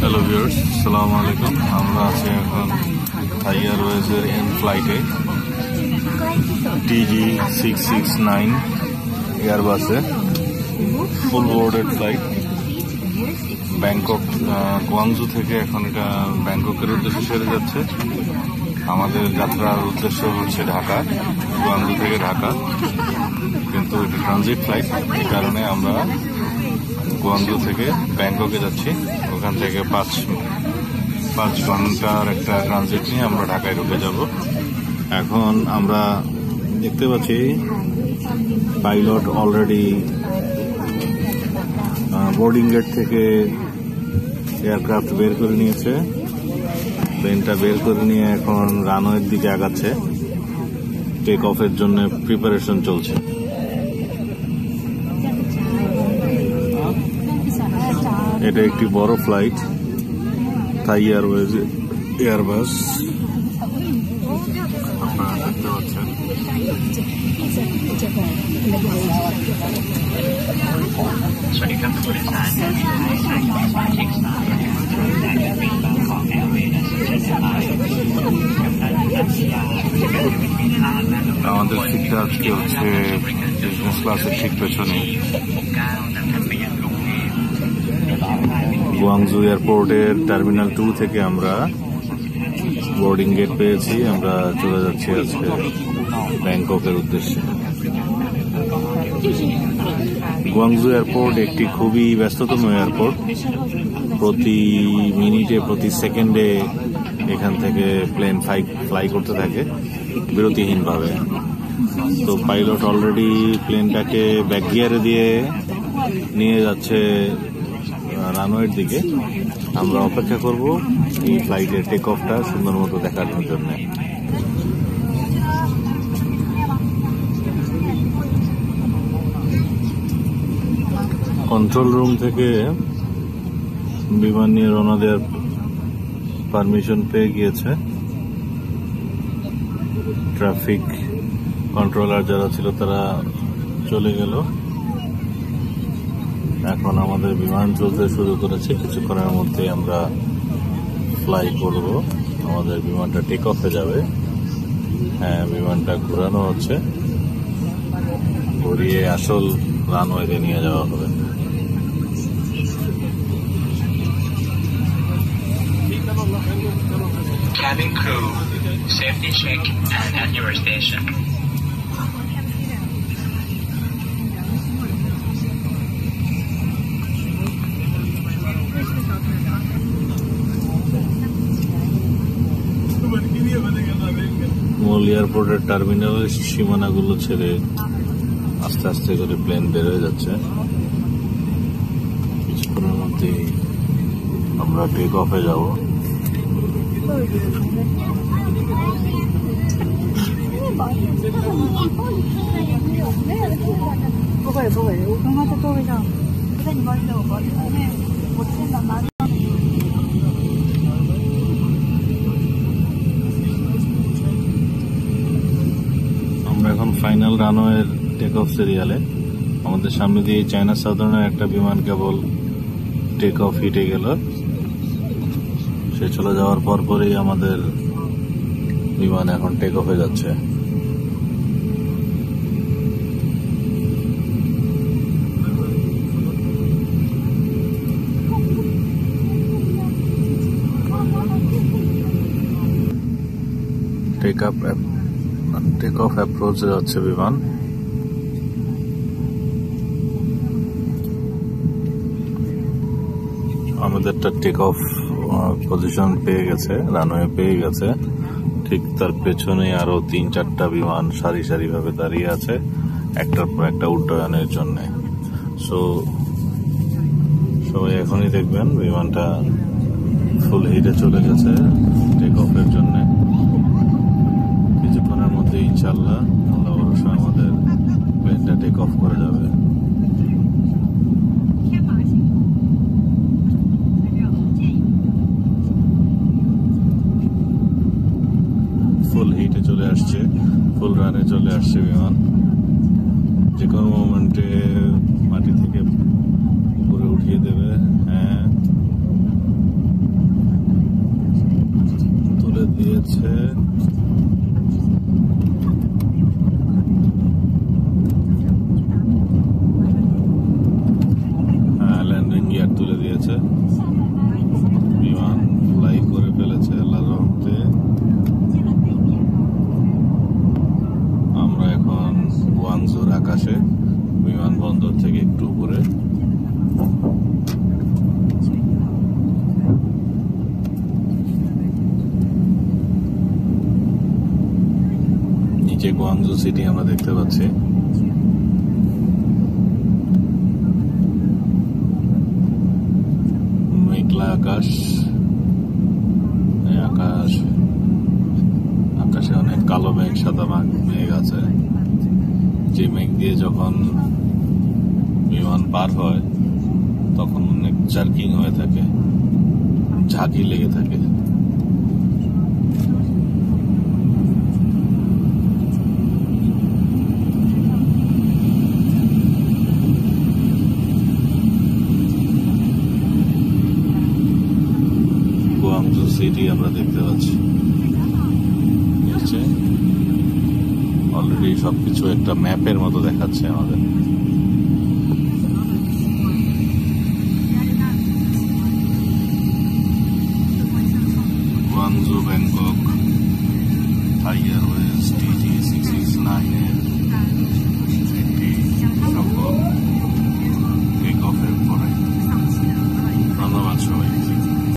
Hello viewers, আসসালামু আলাইকুম। আমরা আছি এখন থাই এয়ারওয়েজের এন ফ্লাইটে TG669 এয়ারবাসে ফুল বোর্ডেড ফ্লাইট ব্যাংকক গুয়াংজু থেকে। এখন এটা ব্যাংককের উদ্দেশ্যে সেরে যাচ্ছে। আমাদের যাত্রার উদ্দেশ্য হচ্ছে ঢাকা, গুয়াংজু থেকে ঢাকা, কিন্তু এটা ট্রানজিট ফ্লাইট। এই কারণে আমরা গুয়াংজু থেকে ব্যাংককে যাচ্ছি। ওখান থেকে 5 ঘন্টার একটা ট্রানজিট নিয়ে আমরা ঢাকায় ঢুকে যাব। এখন আমরা দেখতে পাচ্ছি পাইলট অলরেডি বোর্ডিং গেট থেকে এয়ারক্রাফট বের করে নিয়েছে। প্লেনটা বের করে নিয়ে এখন রানওয়ের দিকে আগাচ্ছে। টেক অফের জন্য প্রিপারেশন চলছে। এটা একটি বড় ফ্লাইট, থাই এয়ারওয়েজ এয়ারবাস। আপনারা দেখতে পাচ্ছেন আমাদের সিটটা আজকে হচ্ছে বিজনেস ক্লাসের ঠিক পেছনে। গুয়াংজু এয়ারপোর্টের টার্মিনাল 2 থেকে আমরা বোর্ডিং গেট পেয়েছি। আমরা চলে যাচ্ছি আজকে ব্যাংককের উদ্দেশ্যে। গুয়াংজু এয়ারপোর্ট একটি খুবই ব্যস্ততম এয়ারপোর্ট। প্রতি মিনিটে, প্রতি সেকেন্ডে এখান থেকে প্লেন ফ্লাই করতে থাকে বিরতিহীনভাবে। তো পাইলট অলরেডি প্লেনটাকে ব্যাক গিয়ারে দিয়ে নিয়ে যাচ্ছে রানওয়ের দিকে। আমরা অপেক্ষা করব এই ফ্লাইটের টেক অফটা সুন্দর মতো দেখার জন্য। কন্ট্রোল রুম থেকে বিমান নিয়ে রওনা দেওয়ার পারমিশন পেয়ে গিয়েছে। ট্রাফিক কন্ট্রোলার যারা ছিল তারা চলে গেল। এখন আমাদের বিমান চলতে শুরু করেছে। কিছুক্ষণের মধ্যে আমরা ফ্লাই করব। আমাদের বিমানটা টেক অফে যাবে। হ্যাঁ, বিমানটা ঘোরানো হচ্ছে, ঘুরিয়ে আসল রানওয়েতে নিয়ে যাওয়া হবে। Cabin crew, safety check and at your station. মূল এয়ারপোর্টের টার্মিনালের সীমানাগুলো ছেড়ে আস্তে আস্তে করে প্লেন বের হয়ে যাচ্ছে। কিছুক্ষণের মধ্যেই আমরা টেক অফে যাব। আমরা এখন ফাইনাল রানওয়ের টেক অফ সিরিয়ালে। আমাদের সামনে দিয়ে চায়না সাউদার্নের একটা বিমান কেবল টেক অফ হিটে গেল। সে চলে যাওয়ার পরপরই আমাদের বিমান এখন টেক অফে যাচ্ছে। টেক অফ অ্যাপ্রোচে যাচ্ছে বিমান। আমাদেরটা টেক অফ পজিশন পেয়ে গেছে, রানওয়ে পেয়ে গেছে। ঠিক তার পেছনে আরো 3-4টা বিমান সারি সারি ভাবে দাঁড়িয়ে আছে একটার পর একটা উড্ডয়নের জন্য। সবাই এখনই দেখবেন বিমানটা ফুল হিটে চলে গেছে টেক অফের জন্য। কিছুক্ষণের মধ্যে ইনশাল্লাহ আল্লাহ ভরসা আমাদের প্লেনটা টেক অফ করে যাবে। ফুল হিটে চলে আসছে, ফুল রানে চলে আসছে বিমান। যে কোনো মোমেন্টে মাটি থেকে উপরে উঠিয়ে দেবে। হ্যাঁ, দিয়েছে। হ্যাঁ, ল্যান্ডিং গিয়ার তুলে দিয়েছে, বিমান ফ্লাই করে ফেলেছে আল্লাহর রহমতে। আমরা এখন গুয়াংজুর আকাশে, বিমানবন্দর থেকে একটু উপরে। নিচে গুয়াংজু সিটি আমরা দেখতে পাচ্ছি। মেঘলা আকাশ, আকাশে অনেক কালো মেঘ, সাদা মেঘ আছে। যে মেঘ দিয়ে যখন বিমান পার হয় তখন অনেক জার্কিং হয়ে থাকে, ঝাঁকি লেগে থাকে। গুয়াংজু সিটি আমরা দেখতে পাচ্ছি। অলরেডি সবকিছু একটা ম্যাপের মতো দেখাচ্ছে আমাদের। গুয়াংজু, ব্যাংকক, থাই